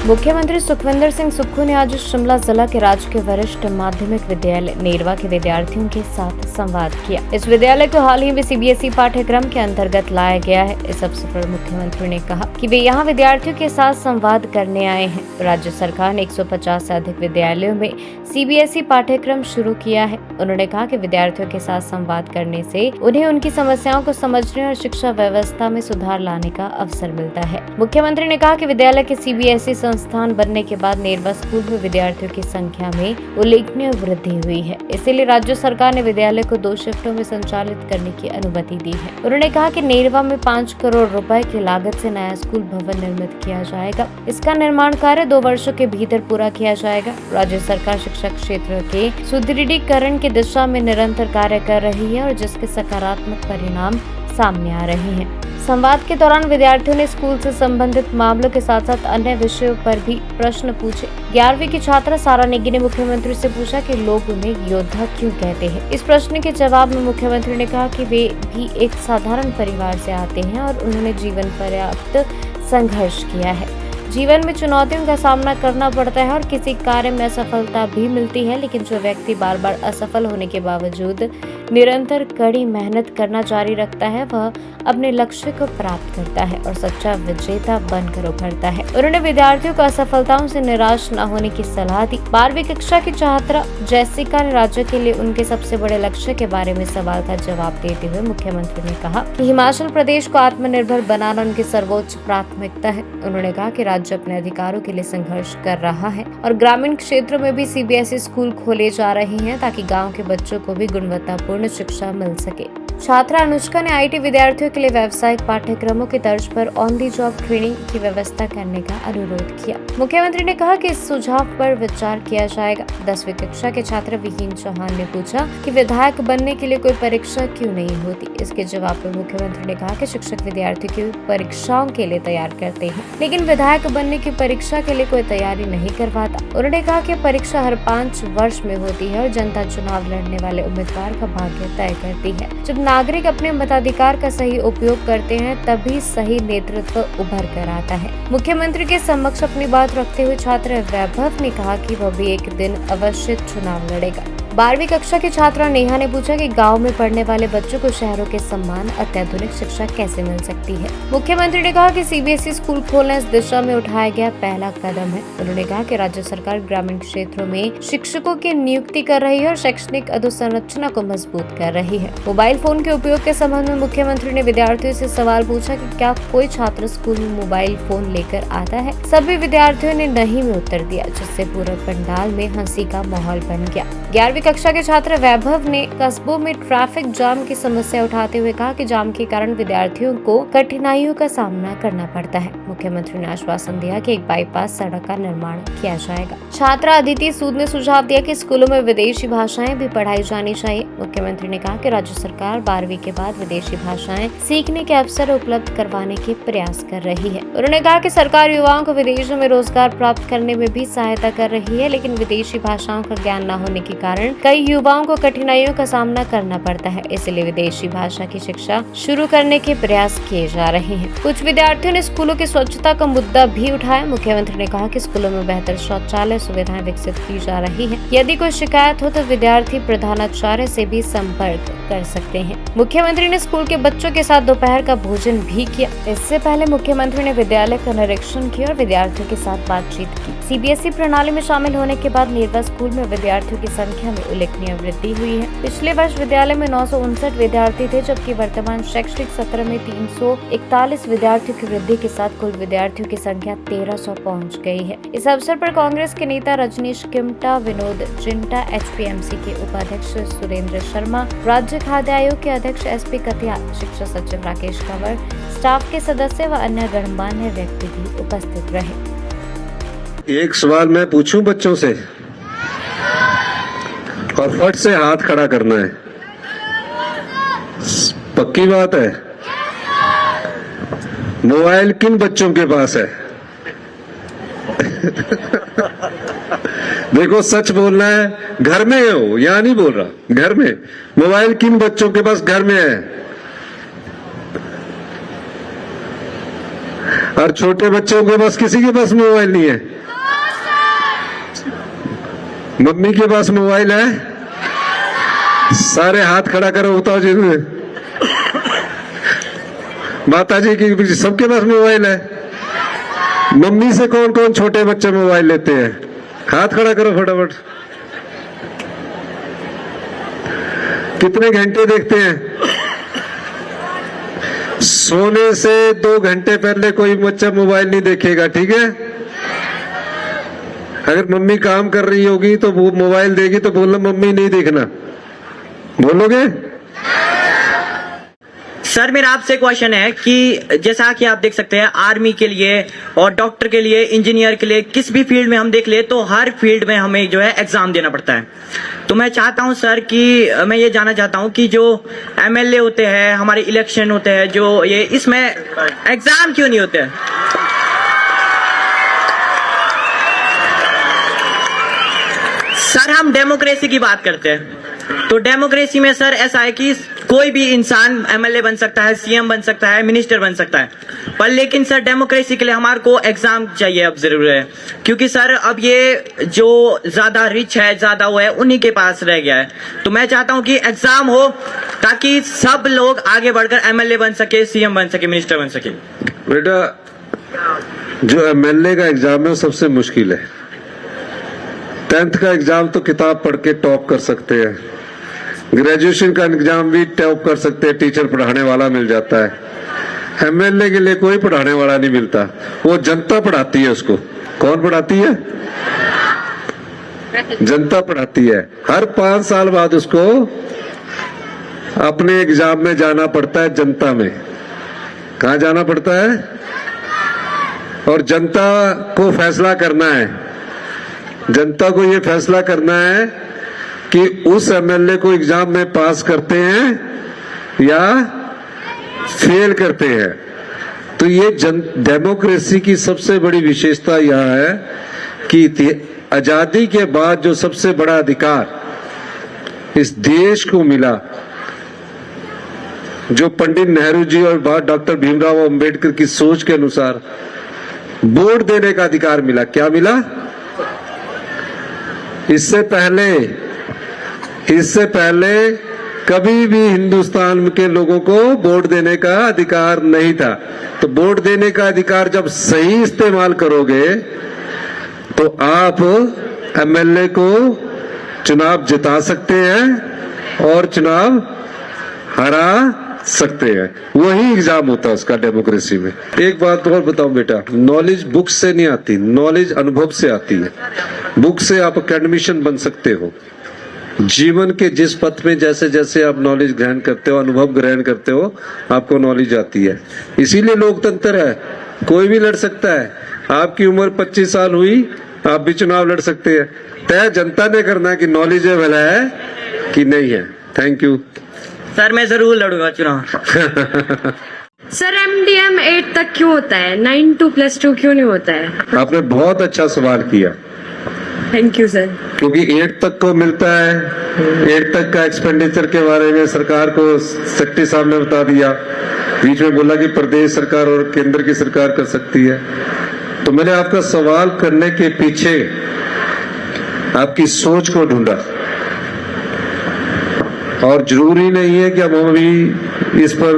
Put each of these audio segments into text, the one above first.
मुख्यमंत्री सुखविंदर सिंह सुक्खू ने आज शिमला जिला के राजकीय वरिष्ठ माध्यमिक विद्यालय नेरवा के विद्यार्थियों के साथ संवाद किया। इस विद्यालय को हाल ही में सीबीएसई पाठ्यक्रम के अंतर्गत लाया गया है। इस अवसर पर मुख्यमंत्री ने कहा कि वे यहां विद्यार्थियों के साथ संवाद करने आए हैं। राज्य सरकार ने 150 से अधिक विद्यालयों में सीबीएसई पाठ्यक्रम शुरू किया है। उन्होंने कहा कि विद्यार्थियों के साथ संवाद करने से उन्हें उनकी समस्याओं को समझने और शिक्षा व्यवस्था में सुधार लाने का अवसर मिलता है। मुख्यमंत्री ने कहा कि विद्यालय के सीबीएसई संस्थान बनने के बाद नेरवा स्कूल में विद्यार्थियों की संख्या में उल्लेखनीय वृद्धि हुई है। इसीलिए राज्य सरकार ने विद्यालय को 2 शिफ्टों में संचालित करने की अनुमति दी है। उन्होंने कहा कि नेरवा में 5 करोड़ रुपए की लागत से नया स्कूल भवन निर्मित किया जाएगा। इसका निर्माण कार्य 2 वर्षों के भीतर पूरा किया जाएगा। राज्य सरकार शिक्षा क्षेत्र के सुदृढ़ीकरण की दिशा में निरंतर कार्य कर रही है और जिसके सकारात्मक परिणाम सामने आ रहे हैं। संवाद के दौरान विद्यार्थियों ने स्कूल से संबंधित मामलों के साथ साथ अन्य विषयों पर भी प्रश्न पूछे। 11वीं की छात्रा सारा नेगी ने मुख्यमंत्री से पूछा कि लोग उन्हें योद्धा क्यों कहते हैं। इस प्रश्न के जवाब में मुख्यमंत्री ने कहा कि वे भी एक साधारण परिवार से आते हैं और उन्होंने जीवन पर्याप्त संघर्ष किया है। जीवन में चुनौतियों का सामना करना पड़ता है और किसी कार्य में असफलता भी मिलती है, लेकिन जो व्यक्ति बार बार असफल होने के बावजूद निरंतर कड़ी मेहनत करना जारी रखता है वह अपने लक्ष्य को प्राप्त करता है और सच्चा विजेता बनकर उभरता है। उन्होंने विद्यार्थियों को असफलताओं से निराश न होने की सलाह दी। 12वीं कक्षा की छात्रा जैसिका ने राज्य के लिए उनके सबसे बड़े लक्ष्य के बारे में सवाल का जवाब देते हुए मुख्यमंत्री ने कहा कि हिमाचल प्रदेश को आत्मनिर्भर बनाना उनकी सर्वोच्च प्राथमिकता है। उन्होंने कहा कि राज्य अपने अधिकारों के लिए संघर्ष कर रहा है और ग्रामीण क्षेत्रों में भी सीबीएसई स्कूल खोले जा रहे हैं ताकि गाँव के बच्चों को भी गुणवत्तापूर्ण शिक्षा मिल सके। छात्रा अनुष्का ने आईटी विद्यार्थियों के लिए व्यावसायिक पाठ्यक्रमों की तर्ज पर ऑन दी जॉब ट्रेनिंग की व्यवस्था करने का अनुरोध किया। मुख्यमंत्री ने कहा कि इस सुझाव पर विचार किया जाएगा। 10वीं कक्षा के छात्र विहीन चौहान ने पूछा कि विधायक बनने के लिए कोई परीक्षा क्यों नहीं होती। इसके जवाब पर मुख्यमंत्री ने कहा कि शिक्षक विद्यार्थियों की परीक्षाओं के लिए तैयार करते हैं, लेकिन विधायक बनने की परीक्षा के लिए कोई तैयारी नहीं करवाता। उन्होंने कहा कि परीक्षा हर 5 वर्ष में होती है और जनता चुनाव लड़ने वाले उम्मीदवार का भाग्य तय करती है। जब नागरिक अपने मताधिकार का सही उपयोग करते हैं तभी सही नेतृत्व उभर कर आता है। मुख्यमंत्री के समक्ष अपनी बात रखते हुए छात्र वैभव ने कहा कि वह भी एक दिन अवश्य चुनाव लड़ेगा। 12वीं कक्षा की छात्रा नेहा ने पूछा कि गांव में पढ़ने वाले बच्चों को शहरों के समान अत्याधुनिक शिक्षा कैसे मिल सकती है। मुख्यमंत्री ने कहा कि सीबीएसई स्कूल खोलना इस दिशा में उठाया गया पहला कदम है। उन्होंने कहा कि राज्य सरकार ग्रामीण क्षेत्रों में शिक्षकों की नियुक्ति कर रही है और शैक्षणिक अधोसंरचना को मजबूत कर रही है। मोबाइल फोन के उपयोग के संबंध में मुख्यमंत्री ने विद्यार्थियों से सवाल पूछा कि क्या कोई छात्र स्कूल में मोबाइल फोन लेकर आता है। सभी विद्यार्थियों ने नहीं में उत्तर दिया, जिससे पूरे पंडाल में हंसी का माहौल बन गया। 11वीं कक्षा के छात्र वैभव ने कस्बों में ट्रैफिक जाम की समस्या उठाते हुए कहा कि जाम के कारण विद्यार्थियों को कठिनाइयों का सामना करना पड़ता है। मुख्यमंत्री ने आश्वासन दिया कि एक बाईपास सड़क का निर्माण किया जाएगा। छात्रा अदिति सूद ने सुझाव दिया कि स्कूलों में विदेशी भाषाएं भी पढ़ाई जानी चाहिए। मुख्यमंत्री ने कहा कि राज्य सरकार 12वीं के बाद विदेशी भाषाएं सीखने के अवसर उपलब्ध करवाने के प्रयास कर रही है। उन्होंने कहा कि सरकार युवाओं को विदेशों में रोजगार प्राप्त करने में भी सहायता कर रही है, लेकिन विदेशी भाषाओं का ज्ञान न होने के कारण कई युवाओं को कठिनाइयों का सामना करना पड़ता है। इसलिए विदेशी भाषा की शिक्षा शुरू करने के प्रयास किए जा रहे हैं। कुछ विद्यार्थियों ने स्कूलों की स्वच्छता का मुद्दा भी उठाया। मुख्यमंत्री ने कहा कि स्कूलों में बेहतर शौचालय सुविधाएं विकसित की जा रही है। यदि कोई शिकायत हो तो विद्यार्थी प्रधानाचार्य से भी संपर्क कर सकते हैं। मुख्यमंत्री ने स्कूल के बच्चों के साथ दोपहर का भोजन भी किया। इससे पहले मुख्यमंत्री ने विद्यालय का निरीक्षण किया और विद्यार्थियों के साथ बातचीत की। सीबीएसई प्रणाली में शामिल होने के बाद नेरवा स्कूल में विद्यार्थियों की संख्या में उल्लेखनीय वृद्धि हुई है। पिछले वर्ष विद्यालय में 959 विद्यार्थी थे, जबकि वर्तमान शैक्षणिक सत्र में 341 विद्यार्थियों की वृद्धि के साथ कुल विद्यार्थियों की संख्या 1300 पहुंच गई है। इस अवसर पर कांग्रेस के नेता रजनीश किमटा, विनोद चिंटा, एचपीएमसी के उपाध्यक्ष सुरेंद्र शर्मा, राज्य खाद्य आयोग के अध्यक्ष एसपी कटियाल, शिक्षा सचिव राकेश कंवर, स्टाफ के सदस्य व अन्य गणमान्य व्यक्ति भी उपस्थित रहे। एक सवाल मैं पूछूं बच्चों से और फट से हाथ खड़ा करना है। पक्की बात है। मोबाइल किन बच्चों के पास है? देखो सच बोलना है। घर में है वो, यहां नहीं बोल रहा, घर में। मोबाइल किन बच्चों के पास घर में है? और छोटे बच्चों के पास किसी के पास मोबाइल नहीं है? मम्मी के पास मोबाइल है? सारे हाथ खड़ा करो, बताओ जी। माता जी की सबके पास मोबाइल है। मम्मी से कौन कौन छोटे बच्चे मोबाइल लेते हैं? हाथ खड़ा करो फटाफट। कितने घंटे देखते हैं? सोने से 2 घंटे पहले कोई बच्चा मोबाइल नहीं देखेगा, ठीक है? अगर मम्मी काम कर रही होगी तो वो मोबाइल देगी तो बोलना मम्मी नहीं देखना, बोलोगे? सर मेरा आपसे क्वेश्चन है कि जैसा कि आप देख सकते हैं आर्मी के लिए और डॉक्टर के लिए, इंजीनियर के लिए, किस भी फील्ड में हम देख ले तो हर फील्ड में हमें जो है एग्जाम देना पड़ता है। तो मैं चाहता हूं सर कि मैं ये जानना चाहता हूं कि जो एमएलए होते हैं, हमारे इलेक्शन होते हैं, जो ये इसमें एग्जाम क्यों नहीं होते? सर हम डेमोक्रेसी की बात करते हैं तो डेमोक्रेसी में सर ऐसा है कि कोई भी इंसान एमएलए बन सकता है, सीएम बन सकता है, मिनिस्टर बन सकता है, पर लेकिन सर डेमोक्रेसी के लिए हमारे को एग्जाम चाहिए अब जरूर है, क्योंकि सर अब ये जो ज्यादा रिच है, ज्यादा वो है, उन्हीं के पास रह गया है। तो मैं चाहता हूं कि एग्जाम हो ताकि सब लोग आगे बढ़कर एमएलए बन सके, सीएम बन सके, मिनिस्टर बन सके। बेटा, जो एमएलए का एग्जाम है वो सबसे मुश्किल है। 10th का एग्जाम तो किताब पढ़ के टॉप कर सकते हैं, ग्रेजुएशन का एग्जाम भी टॉप कर सकते हैं, टीचर पढ़ाने वाला मिल जाता है। एमएलए के लिए कोई पढ़ाने वाला नहीं मिलता, वो जनता पढ़ाती है उसको। कौन पढ़ाती है? जनता पढ़ाती है। हर 5 साल बाद उसको अपने एग्जाम में जाना पड़ता है, जनता में। कहाँ जाना पड़ता है? और जनता को फैसला करना है, जनता को ये फैसला करना है कि उस एमएलए को एग्जाम में पास करते हैं या फेल करते हैं। तो ये डेमोक्रेसी की सबसे बड़ी विशेषता यह है कि आजादी के बाद जो सबसे बड़ा अधिकार इस देश को मिला, जो पंडित नेहरू जी और डॉक्टर भीमराव अंबेडकर की सोच के अनुसार वोट देने का अधिकार मिला। क्या मिला? इससे पहले कभी भी हिंदुस्तान के लोगों को वोट देने का अधिकार नहीं था। तो वोट देने का अधिकार जब सही इस्तेमाल करोगे तो आप एमएलए को चुनाव जिता सकते हैं और चुनाव हरा सकते हैं। वही एग्जाम होता है उसका डेमोक्रेसी में। एक बात और बताऊं बेटा, नॉलेज बुक से नहीं आती, नॉलेज अनुभव से आती है। बुक से आप एकेडमिशियन बन सकते हो, जीवन के जिस पथ में जैसे जैसे आप नॉलेज ग्रहण करते हो, अनुभव ग्रहण करते हो, आपको नॉलेज आती है। इसीलिए लोकतंत्र है, कोई भी लड़ सकता है। आपकी उम्र 25 साल हुई, आप भी चुनाव लड़ सकते हैं। तय जनता ने करना है कि नॉलेजेबल है कि नहीं है। थैंक यू सर, मैं जरूर लड़ूंगा चुनाव। सर MDM 8 तक क्यों होता है, 9 to +2 क्यों नहीं होता है? आपने बहुत अच्छा सवाल किया। Thank you sir. क्योंकि 8 तक को मिलता है, 8 तक का एक्सपेंडिचर के बारे में सरकार को सेक्रेटरी साहब ने बता दिया। बीच में बोला कि प्रदेश सरकार और केंद्र की सरकार कर सकती है। तो मैंने आपका सवाल करने के पीछे आपकी सोच को ढूंढा, और जरूरी नहीं है कि हम अभी इस पर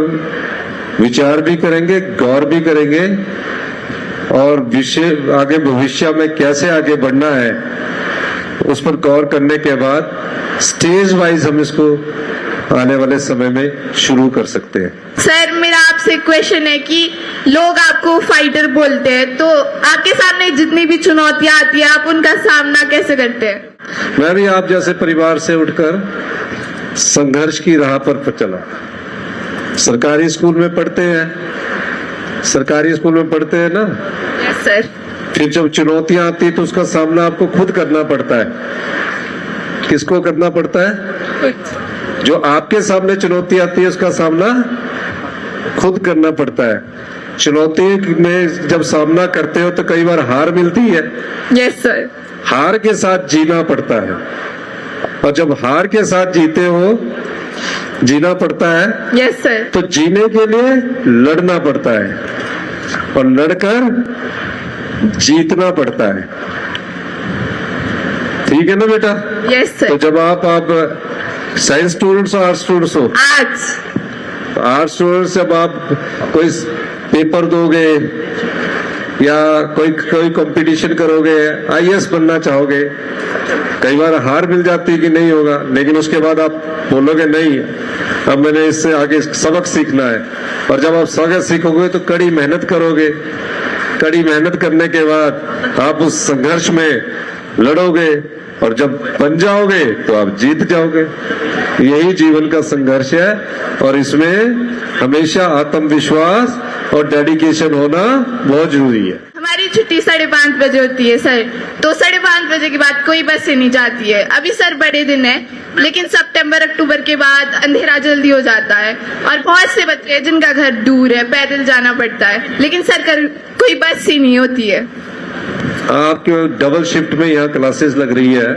विचार भी करेंगे, गौर भी करेंगे, और विषय आगे भविष्य में कैसे आगे बढ़ना है उस पर गौर करने के बाद स्टेज वाइज हम इसको आने वाले समय में शुरू कर सकते हैं। सर मेरा आपसे क्वेश्चन है कि लोग आपको फाइटर बोलते हैं, तो आपके सामने जितनी भी चुनौतियां आती है आप उनका सामना कैसे करते हैं? मैं भी आप जैसे परिवार से उठकर संघर्ष की राह पर चला। सरकारी स्कूल में पढ़ते हैं, सरकारी स्कूल में पढ़ते हैं ना। Yes sir. फिर जब चुनौतियां आती है तो उसका सामना आपको खुद करना पड़ता है। किसको करना पड़ता है? जो आपके सामने चुनौती आती है उसका सामना खुद करना पड़ता है। चुनौती में जब सामना करते हो तो कई बार हार मिलती है। Yes sir. हार के साथ जीना पड़ता है, और जब हार के साथ जीते हो, जीना पड़ता है। Yes sir. तो जीने के लिए लड़ना पड़ता है। और लड़कर जीतना पड़ता है। ठीक है ना बेटा? यस तो सर। जब आप साइंस स्टूडेंट्स हो, आर्ट्स स्टूडेंट्स हो? आर्ट्स स्टूडेंट्स, जब आप कोई पेपर दोगे या कोई कंपटीशन करोगे, आईएएस बनना चाहोगे, कई बार हार मिल जाती है कि नहीं होगा, लेकिन उसके बाद आप बोलोगे नहीं, अब मैंने इससे आगे सबक सीखना है। और जब आप सबक सीखोगे तो कड़ी मेहनत करोगे, कड़ी मेहनत करने के बाद आप उस संघर्ष में लड़ोगे और जब बन जाओगे तो आप जीत जाओगे। यही जीवन का संघर्ष है और इसमें हमेशा आत्मविश्वास और डेडिकेशन होना बहुत जरूरी है। हमारी छुट्टी 5:30 बजे होती है सर, तो 5:30 बजे के बाद कोई बस नहीं जाती है। अभी सर बड़े दिन है, लेकिन सितंबर अक्टूबर के बाद अंधेरा जल्दी हो जाता है और बहुत से बच्चे हैं जिनका घर दूर है, पैदल जाना पड़ता है, लेकिन सर कोई बस ही नहीं होती है। आपके डबल शिफ्ट में यहाँ क्लासेस लग रही है,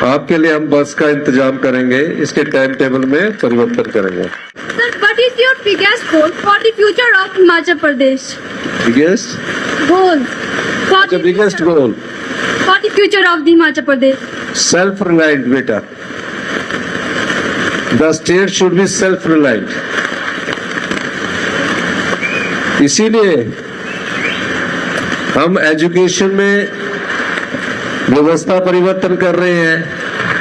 आपके लिए हम बस का इंतजाम करेंगे, इसके टाइम टेबल में परिवर्तन करेंगे। Sir, what is your biggest goal for the future of Himachal Pradesh? Biggest Goal for the biggest goal for the future of the Himachal Pradesh. Self reliant बेटा, the state should be self reliant. इसीलिए हम education में व्यवस्था परिवर्तन कर रहे हैं,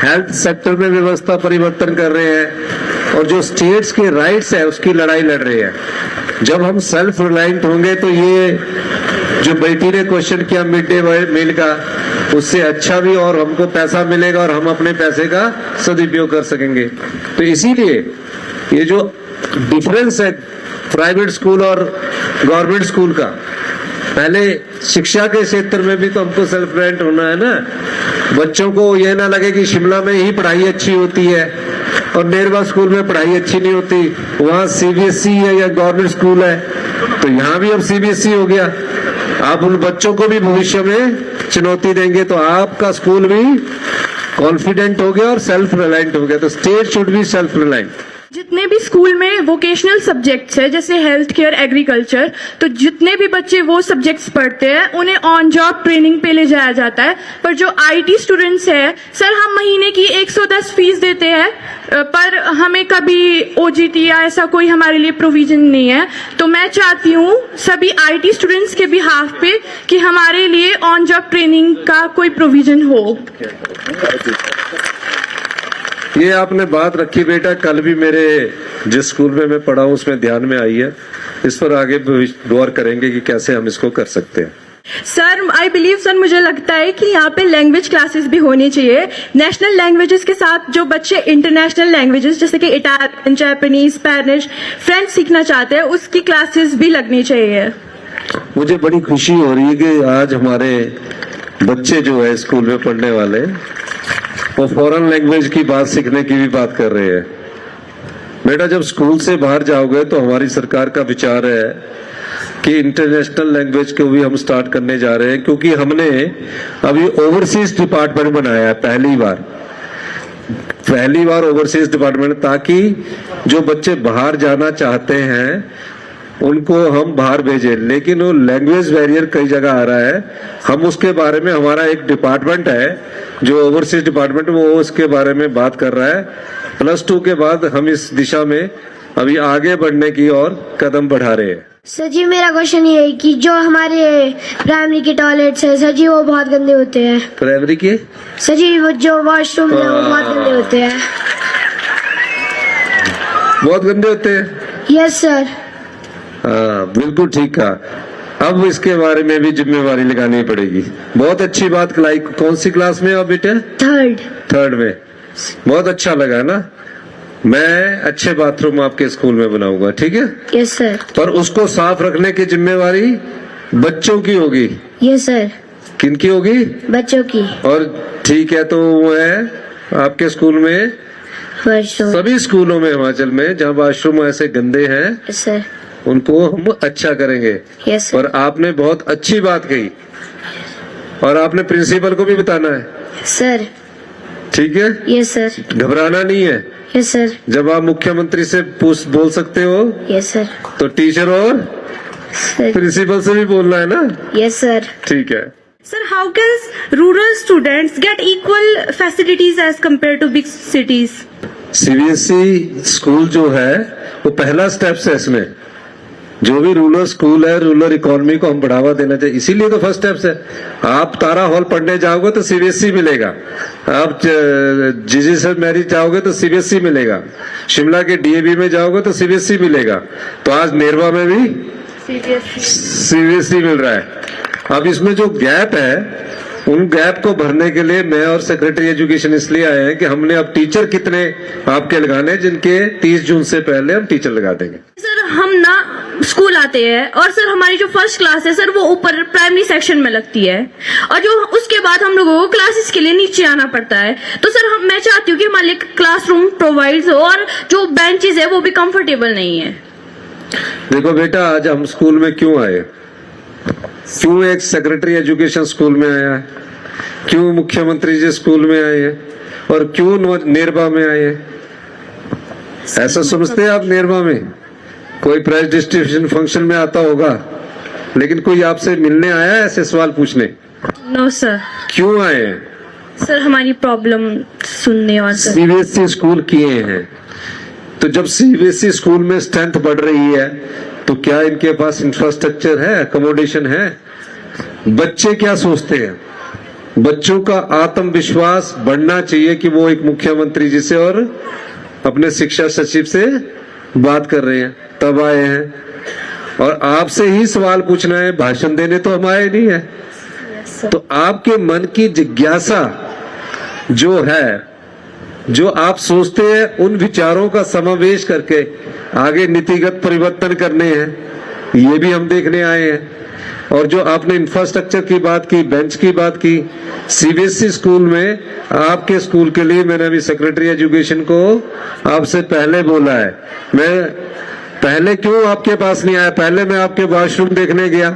health sector में व्यवस्था परिवर्तन कर रहे हैं और जो स्टेट्स के राइट्स है उसकी लड़ाई लड़ रहे हैं। जब हम सेल्फ रिलायंट होंगे तो ये जो बेटी ने क्वेश्चन किया मिड डे मील का, उससे अच्छा भी और हमको पैसा मिलेगा और हम अपने पैसे का सदुपयोग कर सकेंगे। तो इसीलिए ये जो डिफरेंस है प्राइवेट स्कूल और गवर्नमेंट स्कूल का, पहले शिक्षा के क्षेत्र में भी तो हमको सेल्फ रिलायंट होना है ना। बच्चों को ये ना लगे कि शिमला में ही पढ़ाई अच्छी होती है और नेरवा स्कूल में पढ़ाई अच्छी नहीं होती, वहाँ सीबीएसई है या गवर्नमेंट स्कूल है, तो यहाँ भी अब सीबीएसई हो गया। आप उन बच्चों को भी भविष्य में चुनौती देंगे तो आपका स्कूल भी कॉन्फिडेंट हो गया और सेल्फ रिलायंट हो गया। तो state should be self reliant. जितने भी स्कूल में वोकेशनल सब्जेक्ट्स है जैसे हेल्थ केयर, एग्रीकल्चर, तो जितने भी बच्चे वो सब्जेक्ट्स पढ़ते हैं उन्हें ऑन जॉब ट्रेनिंग पे ले जाया जाता है। पर जो आईटी स्टूडेंट्स है सर, हम महीने की 110 फीस देते हैं, पर हमें कभी ओजीटी या ऐसा कोई हमारे लिए प्रोविजन नहीं है। तो मैं चाहती हूँ सभी आईटी स्टूडेंट्स के बिहाफ पे कि हमारे लिए ऑन जॉब ट्रेनिंग का कोई प्रोविजन हो। ये आपने बात रखी बेटा, कल भी मेरे जिस स्कूल में मैं पढ़ा हूँ उसमें ध्यान में आई है। इस पर आगे गौर करेंगे कि कैसे हम इसको कर सकते हैं। सर आई बिलीव सर, मुझे लगता है कि यहाँ पे लैंग्वेज क्लासेस भी होनी चाहिए। नेशनल लैंग्वेजेस के साथ जो बच्चे इंटरनेशनल लैंग्वेजेस जैसे कि इटालियन, जापानीज, स्पेनिश, फ्रेंच सीखना चाहते हैं उसकी क्लासेस भी लगनी चाहिए। मुझे बड़ी खुशी हो रही है कि आज हमारे बच्चे जो है स्कूल में पढ़ने वाले, वो फॉरेन लैंग्वेज की बात सीखने की भी बात कर रहे हैं। बेटा जब स्कूल से बाहर जाओगे तो हमारी सरकार का विचार है कि इंटरनेशनल लैंग्वेज को भी हम स्टार्ट करने जा रहे हैं, क्योंकि हमने अभी ओवरसीज डिपार्टमेंट बनाया है पहली बार ओवरसीज डिपार्टमेंट, ताकि जो बच्चे बाहर जाना चाहते हैं उनको हम बाहर भेजें। लेकिन वो लैंग्वेज बैरियर कई जगह आ रहा है, हम उसके बारे में, हमारा एक डिपार्टमेंट है जो ओवरसीज डिपार्टमेंट, वो उसके बारे में बात कर रहा है। +2 के बाद हम इस दिशा में अभी आगे बढ़ने की ओर कदम बढ़ा रहे हैं। सर जी मेरा क्वेश्चन ये है कि जो हमारे प्राइमरी के टॉयलेट्स है सर जी वो बहुत गंदे होते हैं। प्राइमरी के सर जी वो जो वॉशरूम है वो बहुत गंदे होते हैं। बहुत गंदे होते हैं? Yes sir. हाँ बिल्कुल ठीक कहा। अब इसके बारे में भी जिम्मेवारी लगानी पड़ेगी। बहुत अच्छी बात कलाई। कौन सी क्लास में हो बेटे? थर्ड में। बहुत अच्छा लगा ना। मैं अच्छे बाथरूम आपके स्कूल में बनाऊंगा, ठीक है? Yes sir. पर उसको साफ रखने की जिम्मेवारी बच्चों की होगी। Yes sir. किनकी होगी? बच्चों की। और ठीक है, तो वो है आपके स्कूल में, वॉशरूम। सभी स्कूलों में हिमाचल में जहाँ वॉशरूम ऐसे गंदे हैं यस सर। उनको हम अच्छा करेंगे। Yes sir. और आपने बहुत अच्छी बात कही और आपने प्रिंसिपल को भी बताना है, सर। ठीक है? Yes sir. घबराना नहीं है। Yes sir. जब आप मुख्यमंत्री से बोल सकते हो, यस सर। तो टीचर और प्रिंसिपल से भी बोलना है ना? Yes sir. ठीक है। Sir, how can rural students get equal facilities as compared to big cities? CBSE school जो है वो पहला स्टेप है इसमें। जो भी रूरल स्कूल है, रूरल इकोनॉमी को हम बढ़ावा देना चाहिए, इसीलिए तो फर्स्ट स्टेप है। आप तारा हॉल पढ़ने जाओगे तो सीबीएसई मिलेगा, आप जीजी से मैरिज जाओगे तो सीबीएसई मिलेगा, शिमला के डीएवी में जाओगे तो सीबीएसई मिलेगा, तो आज नेरवा में भी सीबीएसई मिल रहा है। अब इसमें जो गैप है, उन गैप को भरने के लिए मैं और सेक्रेटरी एजुकेशन इसलिए आए हैं कि हमने अब टीचर कितने आपके लगाने, जिनके 30 जून से पहले हम टीचर लगा देंगे। सर हम ना स्कूल आते हैं और सर हमारी जो फर्स्ट क्लास है सर वो ऊपर प्राइमरी सेक्शन में लगती है, और जो उसके बाद हम लोगों को क्लासेस के लिए नीचे आना पड़ता है। तो सर मैं चाहती हूँ कि हमारे लिए क्लासरूम प्रोवाइड हो और जो बेंचेस है वो भी कंफर्टेबल नहीं है। देखो बेटा, आज हम स्कूल में क्यों आए, क्यों एक सेक्रेटरी एजुकेशन स्कूल में आया है, क्यों मुख्यमंत्री जी स्कूल में आए हैं, और क्यों नेरवा में आए हैं? ऐसा समझते हैं आप नेरवा में कोई प्राइज डिस्ट्रीब्यूशन फंक्शन में आता होगा, लेकिन कोई आपसे मिलने आया है ऐसे सवाल पूछने? No sir. क्यों आए हैं? सर हमारी प्रॉब्लम सुनने और सर सीबीएसई स्कूल किए हैं, तो जब सीबीएसई स्कूल में स्ट्रेंथ बढ़ रही है तो क्या इनके पास इंफ्रास्ट्रक्चर है, अकोमोडेशन है? बच्चे क्या सोचते हैं? बच्चों का आत्मविश्वास बढ़ना चाहिए कि वो एक मुख्यमंत्री जी से और अपने शिक्षा सचिव से बात कर रहे हैं, तब आए हैं। और आपसे ही सवाल पूछना है, भाषण देने तो हम आए नहीं है। तो आपके मन की जिज्ञासा जो है, जो आप सोचते हैं, उन विचारों का समावेश करके आगे नीतिगत परिवर्तन करने हैं, ये भी हम देखने आए हैं। और जो आपने इंफ्रास्ट्रक्चर की बात की, बेंच की बात की, सीबीएसई स्कूल में आपके स्कूल के लिए मैंने अभी सेक्रेटरी एजुकेशन को आपसे पहले बोला है। मैं पहले क्यों आपके पास नहीं आया? पहले मैं आपके वॉशरूम देखने गया,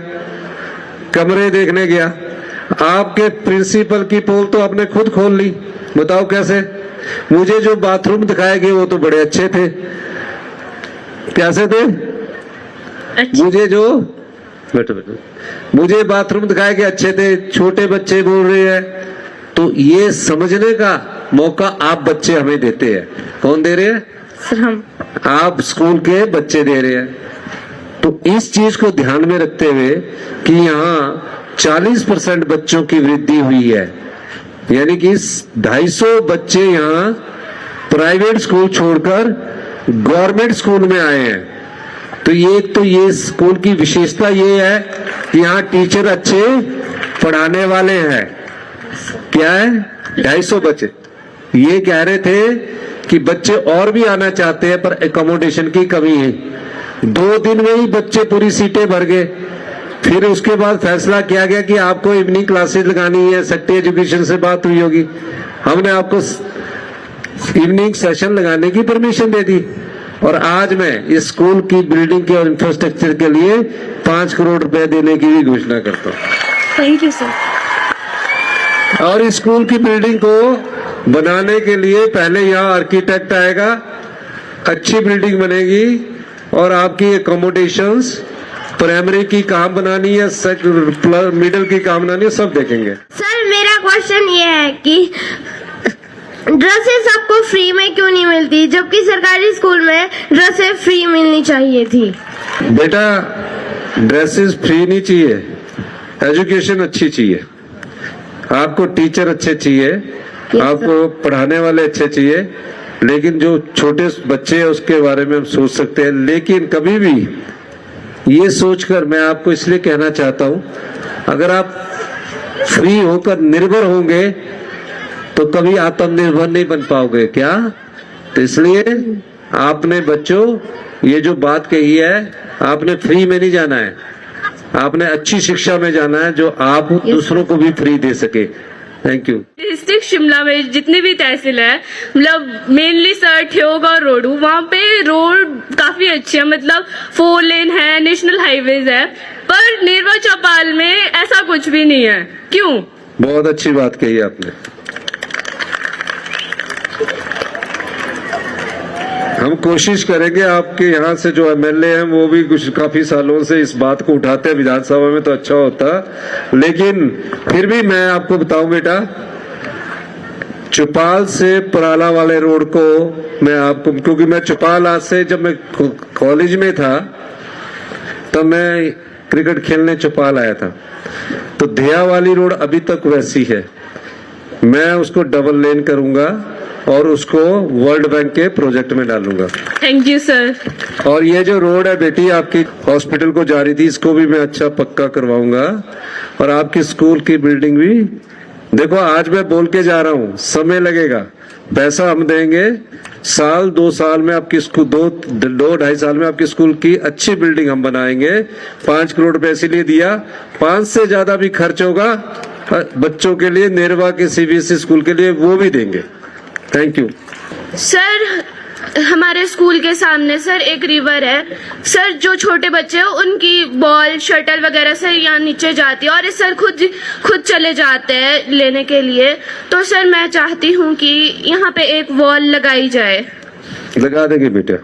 कमरे देखने गया। आपके प्रिंसिपल की पोल तो आपने खुद खोल ली, बताओ कैसे? मुझे जो बाथरूम दिखाए गए वो तो बड़े अच्छे थे। कैसे थे? मुझे जो मुझे बाथरूम दिखाए गए अच्छे थे। छोटे बच्चे बोल रहे हैं, तो ये समझने का मौका आप बच्चे हमें देते हैं। कौन दे रहे हैं? सर हम। आप स्कूल के बच्चे दे रहे हैं। तो इस चीज को ध्यान में रखते हुए कि यहाँ 40% बच्चों की वृद्धि हुई है, यानी कि 250 बच्चे यहाँ प्राइवेट स्कूल छोड़कर गवर्नमेंट स्कूल में आए हैं। तो ये स्कूल की विशेषता ये है कि यहाँ टीचर अच्छे पढ़ाने वाले हैं। क्या है? 250 बच्चे। ये कह रहे थे कि बच्चे और भी आना चाहते हैं पर एकोमोडेशन की कमी है। 2 दिन में ही बच्चे पूरी सीटें भर गए। फिर उसके बाद फैसला किया गया कि आपको इवनिंग क्लासेस लगानी है। सेक्रेटरी एजुकेशन से बात हुई होगी, हमने आपको इवनिंग सेशन लगाने की परमिशन दे दी। और आज मैं इस स्कूल की बिल्डिंग के और इंफ्रास्ट्रक्चर के लिए 5 करोड़ रुपए देने की भी घोषणा करता हूँ। Thank you sir. और इस स्कूल की बिल्डिंग को बनाने के लिए पहले यहाँ आर्किटेक्ट आएगा, अच्छी बिल्डिंग बनेगी, और आपकी एकोमोडेशंस, प्राइमरी की कहाँ बनानी है, मिडिल की कहाँ बनानी है, सब देखेंगे। सर मेरा क्वेश्चन ये है कि ड्रेसेस आपको फ्री में क्यों नहीं मिलती, जबकि सरकारी स्कूल में ड्रेसेस फ्री मिलनी चाहिए थी? बेटा, ड्रेसेस फ्री नहीं चाहिए, एजुकेशन अच्छी चाहिए। आपको टीचर अच्छे चाहिए, आपको पढ़ाने वाले अच्छे चाहिए, लेकिन जो छोटे बच्चे हैं उसके बारे में हम सोच सकते हैं। लेकिन कभी भी ये सोचकर मैं आपको इसलिए कहना चाहता हूं, अगर आप फ्री होकर निर्भर होंगे तो कभी आत्मनिर्भर नहीं बन पाओगे। क्या? तो इसलिए आपने बच्चों ये जो बात कही है, आपने फ्री में नहीं जाना है, आपने अच्छी शिक्षा में जाना है जो आप दूसरों को भी फ्री दे सके। Thank you. डिस्ट्रिक्ट शिमला में जितने भी तहसील है, मतलब मेनली सर ठियोग और रोडू, वहाँ पे रोड काफी अच्छी है, मतलब 4 लेन है, नेशनल हाईवेज है। पर नेरवा चौपाल में ऐसा कुछ भी नहीं है। क्यों? बहुत अच्छी बात कही आपने। हम कोशिश करेंगे, आपके यहाँ से जो एमएलए हैं वो भी कुछ काफी सालों से इस बात को उठाते हैं विधानसभा में, तो अच्छा होता। लेकिन फिर भी मैं आपको बताऊं बेटा, चौपाल से पराला वाले रोड को मैं आपको, क्योंकि मैं चौपाल आज से जब मैं कॉलेज में था तब मैं क्रिकेट खेलने चौपाल आया था, तो धिया वाली रोड अभी तक वैसी है। मैं उसको डबल लेन करूंगा और उसको वर्ल्ड बैंक के प्रोजेक्ट में डालूंगा। Thank you sir. और ये जो रोड है बेटी आपकी हॉस्पिटल को जा रही थी, इसको भी मैं अच्छा पक्का करवाऊंगा। और आपकी स्कूल की बिल्डिंग भी, देखो आज मैं बोल के जा रहा हूँ, समय लगेगा, पैसा हम देंगे, साल 2 साल में आपकी स्कूल, 2-2.5 साल में आपकी स्कूल की अच्छी बिल्डिंग हम बनाएंगे। 5 करोड़ रुपए इसीलिए दिया, 5 से ज्यादा भी खर्च होगा बच्चों के लिए, नेरवा के सीबीएसई स्कूल के लिए, वो भी देंगे। Thank you sir. हमारे स्कूल के सामने सर एक रिवर है सर, जो छोटे बच्चे हैं उनकी बॉल शटल वगैरह सर यहाँ नीचे जाती है और सर खुद चले जाते हैं लेने के लिए। तो सर मैं चाहती हूँ कि यहाँ पे एक वॉल लगाई जाए। लगा देंगे बेटा।